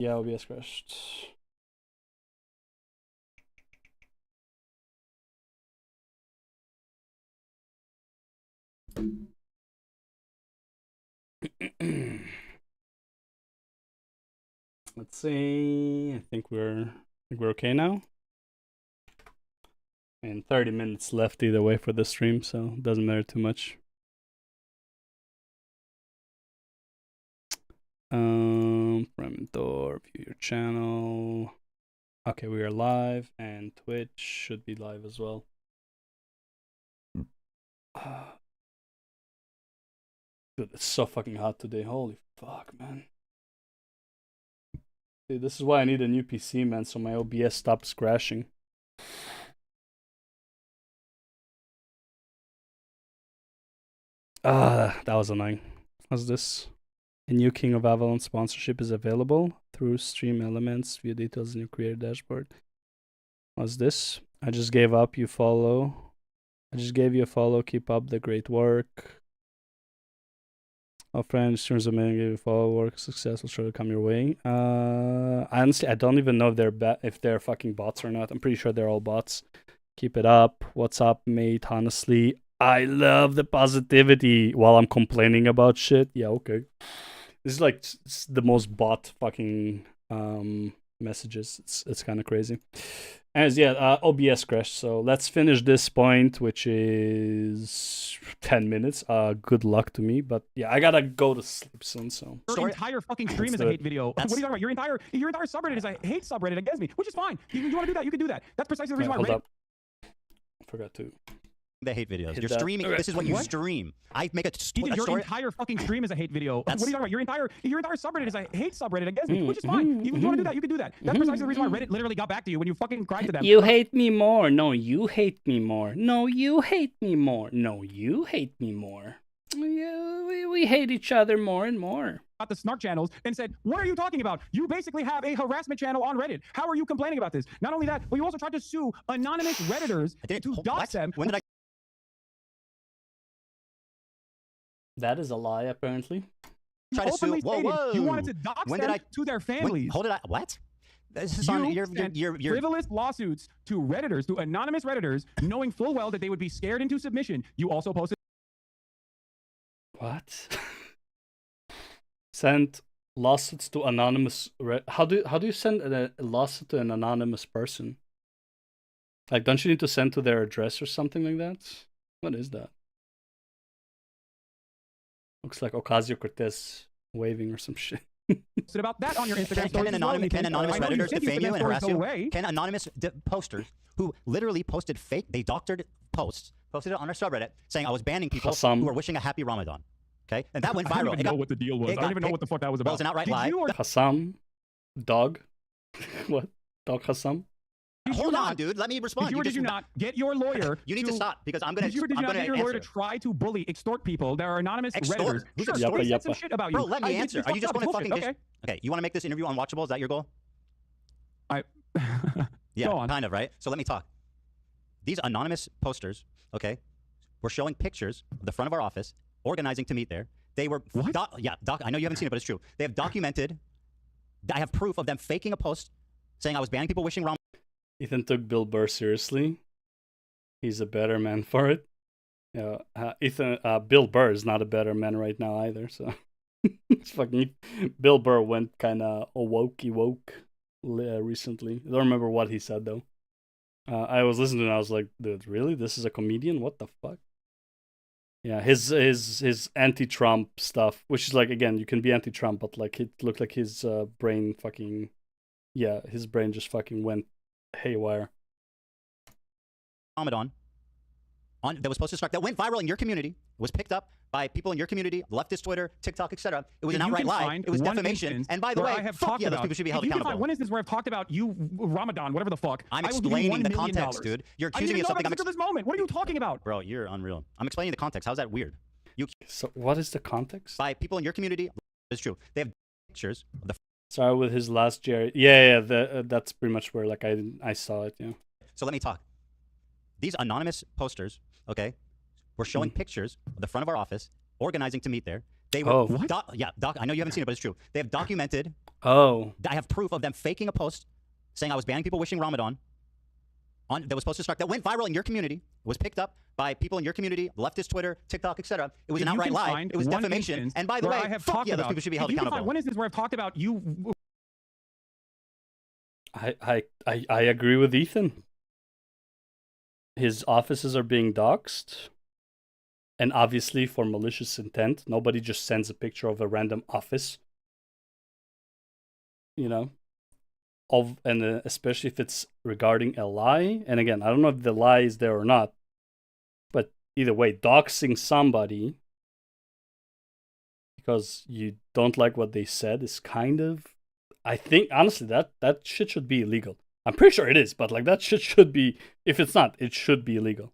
Yeah, OBS crashed. Let's see. I think we're okay now. And 30 minutes left either way for the stream, so it doesn't matter too much. Framinthor, view your channel. Okay, we are live, and Twitch should be live as well. Dude, it's so fucking hot today. Holy fuck, man. Dude, this is why I need a new PC, man, so my OBS stops crashing. That was annoying. What's this? A new King of Avalon sponsorship is available through Stream Elements. View details in your creator dashboard. What's this? I just gave up. You follow. I just gave you a follow. Keep up the great work. Oh, friends, streamers of men give you a follow. Work success will surely come your way. Honestly, I don't even know if they're fucking bots or not. I'm pretty sure they're all bots. Keep it up. What's up, mate? Honestly, I love the positivity while I'm complaining about shit. Yeah, okay. This is like the most bot fucking messages. It's kind of crazy. As yeah, OBS crashed. So let's finish this point, which is 10 minutes. Good luck to me, but yeah, I gotta go to sleep soon. So your entire fucking stream is a hate video. What are you talking about? Your entire subreddit is a hate subreddit against me, which is fine. You want to do that? You can do that. That's precisely the reason why. Hold up. I forgot to. The hate videos. You're streaming. Okay. This is what you stream. I make a your story. Entire fucking stream is a hate video. What are you talking about? Your entire subreddit is a hate subreddit against me, which is fine. You want to do that? You can do that. That's precisely the reason why Reddit literally got back to you when you fucking cried to them. You hate me more. No, you hate me more. No, you hate me more. No, you hate me more. We hate each other more and more. The snark channels and said, what are you talking about? You basically have a harassment channel on Reddit. How are you complaining about this? Not only that, but you also tried to sue anonymous Redditors to dox them. When did I? That is a lie, apparently. Try to sue. Whoa. You wanted to dox them to their families. Hold it. What? This is on your frivolous lawsuits to Redditors, to anonymous Redditors, knowing full well that they would be scared into submission. You also posted. What? Send lawsuits to anonymous. How do you send a lawsuit to an anonymous person? Like, don't you need to send to their address or something like that? What is that? Looks like Ocasio-Cortez waving or some shit. About that on your Instagram. Can anonymous Redditors defame you and harass you? Can anonymous posters who literally posted fake, they doctored posts, posted it on our subreddit saying I was banning people who were wishing a happy Ramadan. Okay, and that went viral. I don't even know what the deal was. I don't even know what the fuck that was about. Well, it's an outright lie. Hassam, dog. What? Dog Hassam? Hold on, dude. Let me respond. Did you not get your lawyer? You need to stop because I'm going to. Did you not get your lawyer to try to bully, extort people? There are anonymous Redditors. Sure, said some shit about you. Bro, let me answer. Are you just going to fucking? Okay, you want to make this interview unwatchable? Is that your goal? Yeah, go on. Kind of, right? So let me talk. These anonymous posters, okay, were showing pictures of the front of our office, organizing to meet there. They were what? I know you haven't seen it, but it's true. They have documented. I have proof of them faking a post saying I was banning people wishing Ramadan. Ethan took Bill Burr seriously. He's a better man for it. Bill Burr is not a better man right now either. So it's fucking Bill Burr went kind of woke recently. I don't remember what he said though. I was listening and I was like, dude, really? This is a comedian? What the fuck? Yeah, his anti-Trump stuff, which is like, again, you can be anti-Trump, but like it looked like his brain fucking, yeah, his brain just fucking went haywire. Ramadan that was supposed to start, that went viral in your community. It was picked up by people in your community, leftist Twitter, TikTok, etc. It was an outright lie. It was defamation. And by the way, fuck yeah, those people should be held accountable. One instance where I've talked about you, Ramadan, whatever the fuck. I'm explaining the context, dude. You're accusing me of something. This moment. What are you talking about? Bro, you're unreal. I'm explaining the context. How's that weird? So what is the context? By people in your community. It's true. They have pictures of the. Sorry, with his last Jerry. Yeah. That's pretty much where like I saw it. Yeah. So let me talk. These anonymous posters, okay, were showing pictures of the front of our office, organizing to meet there. They were, Oh. I know you haven't seen it, but it's true. They have documented. Oh. I have proof of them faking a post saying I was banning people wishing Ramadan. That was supposed to start, that went viral in your community, was picked up by people in your community, leftist Twitter, TikTok, etc. It was an outright lie. It was defamation. And by the way, fuck yeah, those people should be held accountable. One instance where I've talked about you. I agree with Ethan. His offices are being doxxed. And obviously for malicious intent. Nobody just sends a picture of a random office. You know? And especially if it's regarding a lie. And again, I don't know if the lie is there or not. But either way, doxing somebody because you don't like what they said is kind of... I think, honestly, that shit should be illegal. I'm pretty sure it is, but like that shit should be... If it's not, it should be illegal.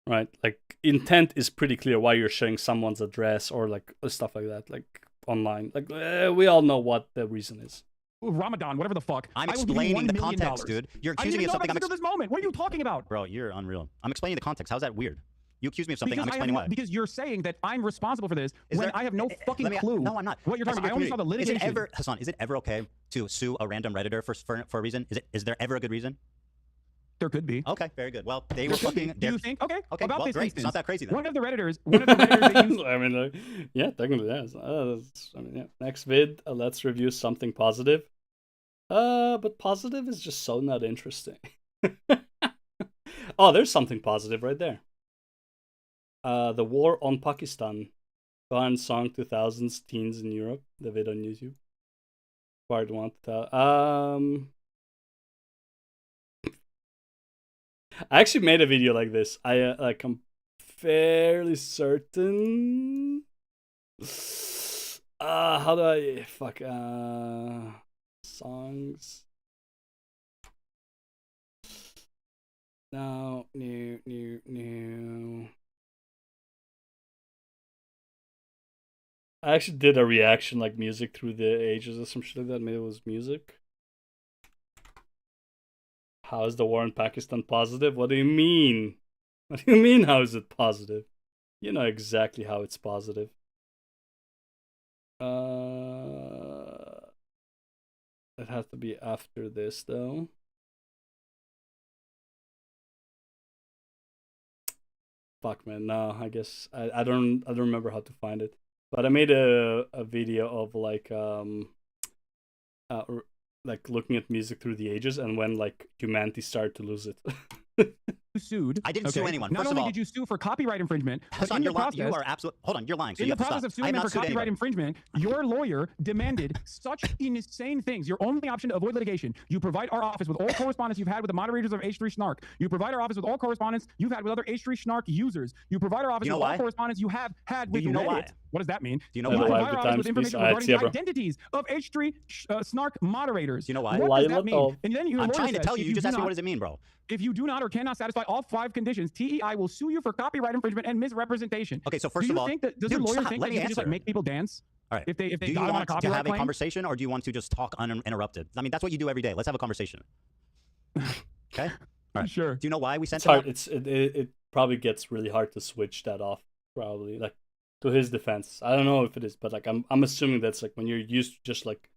Right? Like, intent is pretty clear why you're sharing someone's address or like stuff like that, like online. Like, we all know what the reason is. Ramadan, whatever the fuck. I'm explaining the context, dude. You're accusing me of something. Until this moment. What are you talking about? Bro, you're unreal. I'm explaining the context. How's that weird? You accuse me of something. I'm explaining why. Because you're saying that I'm responsible for this when I have no fucking clue. No, I'm not. What you're talking about. I only saw the litigation. Hassan, is it ever okay to sue a random Redditor for a reason? Is there ever a good reason? There could be. Okay, very good. Well, they were fucking... Do you think? Okay, about this instance, it's not that crazy then. One of the Redditors that used... I mean, yeah, technically, yes. I mean, yeah. Next vid, let's review something positive. But positive is just so not interesting. Oh, there's something positive right there. The War on Pakistan. Gone Song 2000s Teens in Europe. The vid on YouTube. Part 1. I actually made a video like this. I'm fairly certain. How do I songs? No, new. I actually did a reaction like music through the ages or some shit like that. Maybe it was music. How is the war in Pakistan positive? What do you mean? What do you mean, how is it positive? You know exactly how it's positive. It has to be after this, though. Fuck, man. No, I guess I don't remember how to find it. But I made a video of like looking at music through the ages and when like humanity started to lose it. Sued. I didn't sue anyone. Not only did you sue for copyright infringement, but in the process, you are absolute. Hold on, you're lying. So in the process of suing them for copyright infringement, your lawyer demanded such insane things. Your only option to avoid litigation: you provide our office with all correspondence you've had with the moderators of H3 Snark. You provide our office with all correspondence you've had with other H3 Snark users. You provide our office with all correspondence you have had with Reddit. What does that mean? Do you know why? You provide our office with information regarding the identities of H3 Snark moderators. Do you know why? What does that mean? And then I'm trying to tell you. You just asked me what does it mean, bro. If you do not or cannot satisfy all 5 conditions, TEI will sue you for copyright infringement and misrepresentation. Okay, so first of all, does the lawyer think that you can just like make people dance? All right. If they do you got want on a copyright to have claim? a conversation, or do you want to just talk uninterrupted? I mean, that's what you do every day. Let's have a conversation. Okay. All right. Sure. Do you know why we sent it? It probably gets really hard to switch that off. Probably like to his defense. I don't know if it is, but like I'm assuming that's like when you're used to just like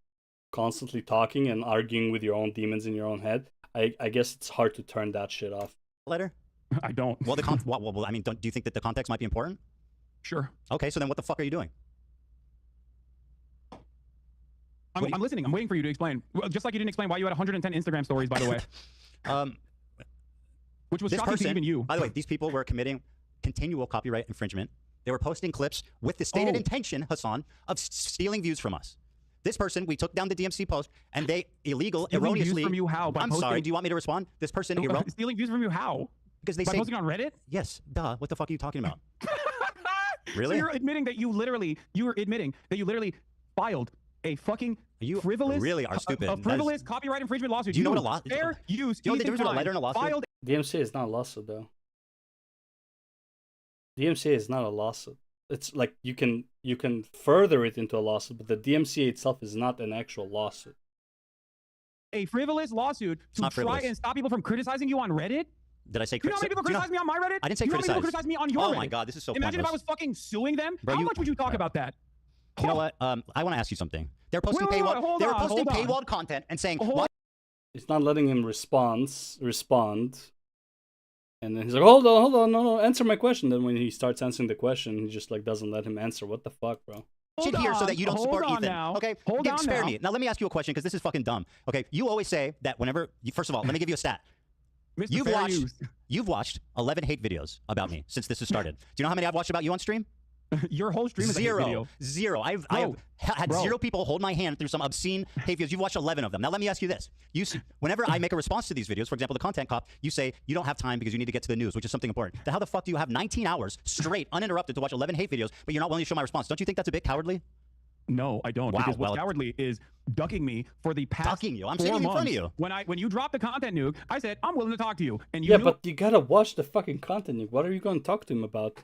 constantly talking and arguing with your own demons in your own head. I guess it's hard to turn that shit off. Letter? I don't. Well, well, I mean, do you think that the context might be important? Sure. Okay, so then what the fuck are you doing? I'm listening. I'm waiting for you to explain. Well, just like you didn't explain why you had 110 Instagram stories, by the way. Which was shocking to even you. By the way, these people were committing continual copyright infringement. They were posting clips with the stated intention, Hassan, of stealing views from us. This person, we took down the DMC post, and they erroneously... Views from you how? I'm sorry, do you want me to respond? This person... Stealing views from you how? Because they by posting on Reddit? Yes, duh. What the fuck are you talking about? Really? So you're admitting that you literally filed a fucking frivolous... really are stupid. A frivolous copyright infringement lawsuit. Do you know what a lawsuit... Fair use... Do you know the difference between a letter and a lawsuit? DMCA is not a lawsuit, though. DMCA is not a lawsuit. It's like you can further it into a lawsuit, but the DMCA itself is not an actual lawsuit. A frivolous lawsuit to try and stop people from criticizing you on Reddit? Did I say criticize? You know how many people criticize me on my Reddit? I didn't say criticize. You know how many people criticize me on your Reddit? Oh my god, this is so Imagine pointless. if I was fucking suing them. Bro, how much would you talk about that? You know what? I want to ask you something. They're posting paywalled content and saying, He's not letting him respond. And then he's like, hold on, no, answer my question. Then when he starts answering the question, he just like doesn't let him answer. What the fuck, bro? Shit here so that you don't support Ethan. Okay, spare me. Now let me ask you a question because this is fucking dumb. Okay, you always say that whenever first of all, let me give you a stat. You've watched 11 hate videos about me since this has started. Do you know how many I've watched about you on stream? Your whole stream is zero. A hate video. Zero. I've had zero people hold my hand through some obscene hate videos. You've watched 11 of them. Now let me ask you this. Whenever I make a response to these videos, for example, the content cop, you say you don't have time because you need to get to the news, which is something important. Then how the fuck do you have 19 hours straight, uninterrupted, to watch 11 hate videos, but you're not willing to show my response? Don't you think that's a bit cowardly? No, I don't. Because what's cowardly is ducking me for the past 4 months. I'm sitting in front of you. When you dropped the content nuke, I said I'm willing to talk to you, and you but you gotta watch the fucking content nuke. What are you going to talk to him about?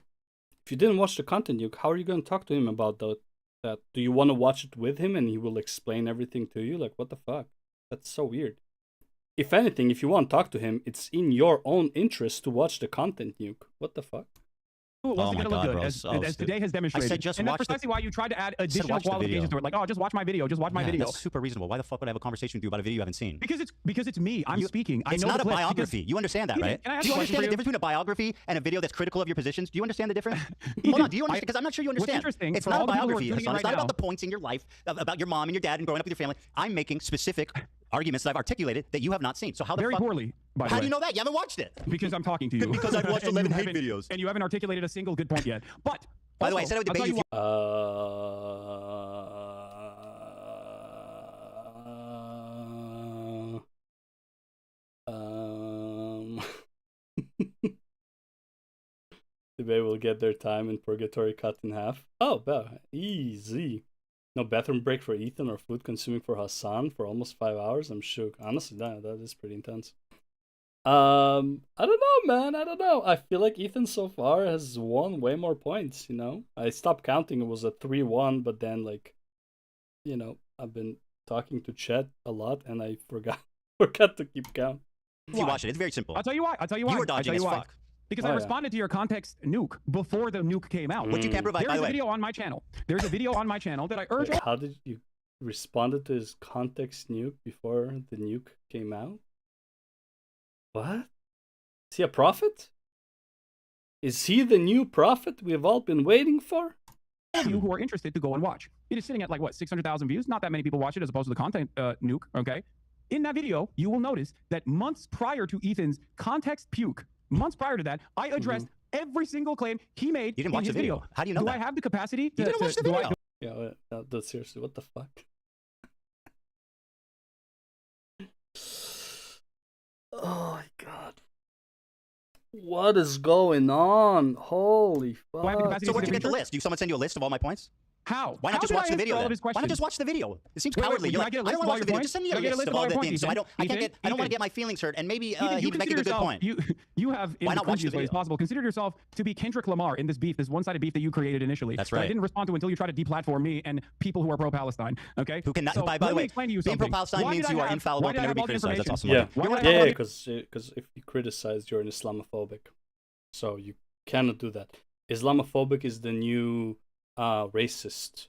If you didn't watch the content nuke, how are you going to talk to him about that? Do you want to watch it with him and he will explain everything to you? Like, what the fuck? That's so weird. If anything, if you want to talk to him, it's in your own interest to watch the content nuke. What the fuck? Oh my God, bro. As today has demonstrated. I said just and watch that's precisely why you tried to add additional qualifications to it. Like, oh, just watch my video. Just watch my video. That's super reasonable. Why the fuck would I have a conversation with you about a video you haven't seen? Because it's me. I'm speaking. It's not a biography. You understand that, right? Do you understand the difference between a biography and a video that's critical of your positions? Do you understand the difference? Hold on. Do you understand? Because I'm not sure you understand. What's interesting, it's not a biography. It's not about the points in your life, about your mom and your dad and growing up with your family. I'm making specific arguments that I've articulated that you have not seen. So how the fuck? Very poorly, by the way. How do you know that? You haven't watched it. Because I'm talking to you. Because I've watched 11 hate videos. And you haven't articulated a single good point yet. But by the way, I said I would debate you. They will get their time in purgatory cut in half. Oh, easy. No bathroom break for Ethan or food consuming for Hassan for almost 5 hours. I'm shook. Honestly, that is pretty intense. I don't know, man. I don't know. I feel like Ethan so far has won way more points, you know? I stopped counting. It was a 3-1, but then, like, you know, I've been talking to Chet a lot, and I forgot to keep count. You watch it. It's very simple. I'll tell you why. You were dodging as fuck. Because I responded to your context nuke before the nuke came out. Which you can't provide, by the way. There's a video on my channel. There's a video on my channel that I urge. Wait, how did you respond to his context nuke before the nuke came out? What? Is he a prophet? Is he the new prophet we've all been waiting for? You who are interested to go and watch. It is sitting at like, what, 600,000 views? Not that many people watch it as opposed to the content nuke, okay? In that video, you will notice that months prior to Ethan's context puke, months prior to that, I addressed every single claim he made in his video. How do you know that? Do I have the capacity to... You didn't watch the video. Yeah, seriously, what the fuck? Oh my God. What is going on? Holy fuck. So where'd you get the list? Do someone send you a list of all my points? How? Why not just watch the video then? Why not just watch the video? It seems cowardly. You're like, I don't want to watch the video. Just send me a list of all the things so I don't want to get my feelings hurt. And maybe he's making a good point. You have, in the cringiest ways possible, considered yourself to be Kendrick Lamar in this beef, this one-sided beef that you created initially. That's right. I didn't respond to until you tried to deplatform me and people who are pro-Palestine. Okay? Who cannot, by the way, being pro-Palestine means you are infallible and can never be criticized. That's awesome. Yeah, because if you criticize, you're an Islamophobic. So you cannot do that. Islamophobic is the new racist,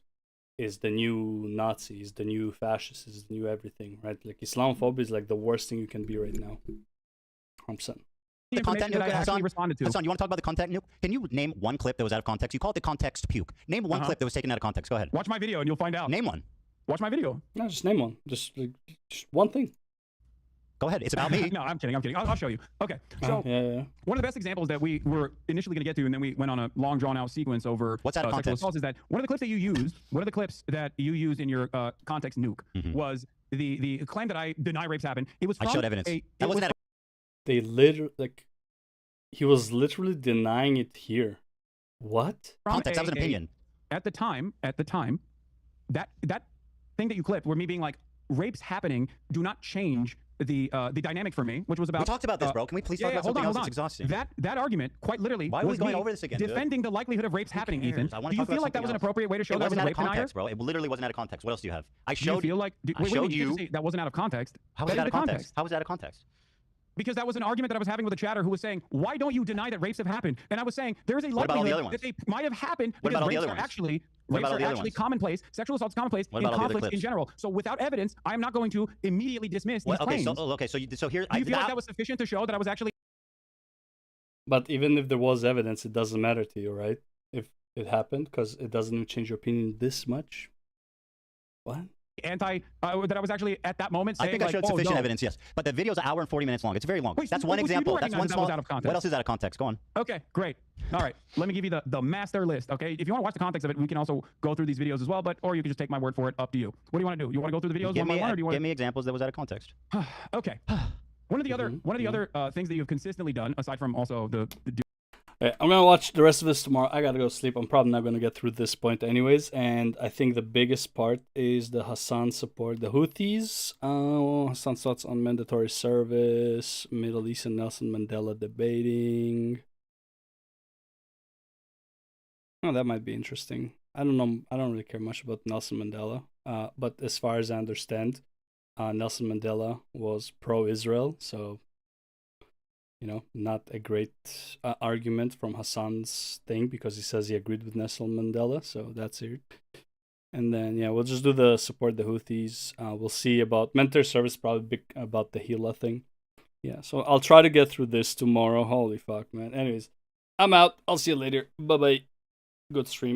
is the new Nazi, is the new fascist, is the new everything, right? Like Islamophobia is like the worst thing you can be right now. 100%. The content nuke, Hassan, responded to. Hassan, you want to talk about the content nuke? Can you name one clip that was out of context? You call it the context puke. Name one clip that was taken out of context. Go ahead. Watch my video and you'll find out. Name one. Watch my video. No, just name one. Just one thing. Go ahead. It's about me. No, I'm kidding. I'll show you. Okay. So one of the best examples that we were initially going to get to, and then we went on a long, drawn-out sequence over what's out of context assaults, is that one of the clips that you used in your context nuke was the claim that I deny rapes happen. It was. I showed evidence. That wasn't that. They literally he was literally denying it here. What? Context. That was an opinion. At the time, that thing that you clipped, where me being like, rapes happening do not change the dynamic for me, which was about. We talked about this, bro. Can we please talk about something else? It's exhausting. That argument, quite literally, why are we going over this again? Defending the likelihood of rapes happening, Ethan. Do you feel like that was an appropriate way to show that was a rape denier? Bro, it literally wasn't out of context. What else do you have? I showed. Do you feel like that wasn't out of context? How was that out of context? How was that out of context? Because that was an argument that I was having with a chatter who was saying, why don't you deny that rapes have happened? And I was saying, there's a likelihood that they might have happened because rapes are actually What about all Rapes the are other actually ones? commonplace. Sexual assault is commonplace What in about all the other conflicts in clips? general. So without evidence, I am not going to immediately dismiss these Okay, claims. so here. Do you feel like that was sufficient to show that I was actually? But even if there was evidence, it doesn't matter to you, right? If it happened, because it doesn't change your opinion this much. What? That I was actually at that moment saying, I think I showed sufficient evidence, yes. But the video is an hour and 40 minutes long. It's very long. Wait, that's so one what was you example. doing That's one that small. was out of context? What else is out of context? Go on. Okay, great. All right, let me give you the master list. Okay, if you want to watch the context of it, we can also go through these videos as well. Or you can just take my word for it. Up to you. What do you want to do? You want to go through the videos one by one, or do you want? Give me examples that was out of context. Okay. One of the other things that you've consistently done, aside from also the I'm gonna watch the rest of this tomorrow. I gotta go sleep. I'm probably not gonna get through this point anyways. And I think the biggest part is the Hassan support. The Houthis, Hassan's thoughts on mandatory service, Middle East and Nelson Mandela debating. Oh, that might be interesting. I don't know. I don't really care much about Nelson Mandela. But as far as I understand, Nelson Mandela was pro-Israel, so not a great argument from Hassan's thing, because he says he agreed with Nelson Mandela, so that's it. And then, yeah, we'll just do the support the Houthis. We'll see about mentor service, probably big about the Gila thing. Yeah, so I'll try to get through this tomorrow. Holy fuck, man. Anyways, I'm out. I'll see you later. Bye-bye. Good stream.